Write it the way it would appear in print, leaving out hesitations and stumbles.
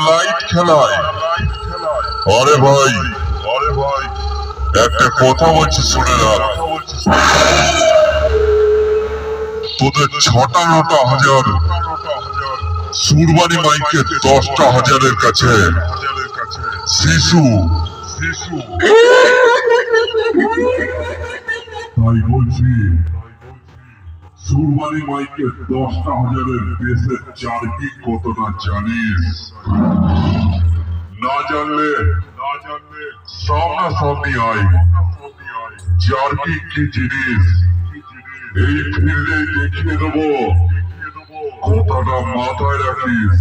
Light খেলায়। আরে ভাই একটা কথা বলছি শুনে রাখ। তোদের 6টা হাজার সুরবানি মাইকে 10,000-এর কাছে শিশু তাই বলছি, সুরবানি মাইকে 10,000-এর বেসের চার্কি কতটা জানিস? না জানলে সামনাসামনি আয়। চার্কি কি জিনিস এই ফিল্ডে দেখিয়ে দেবো, কথাটা মাথায় রাখিস।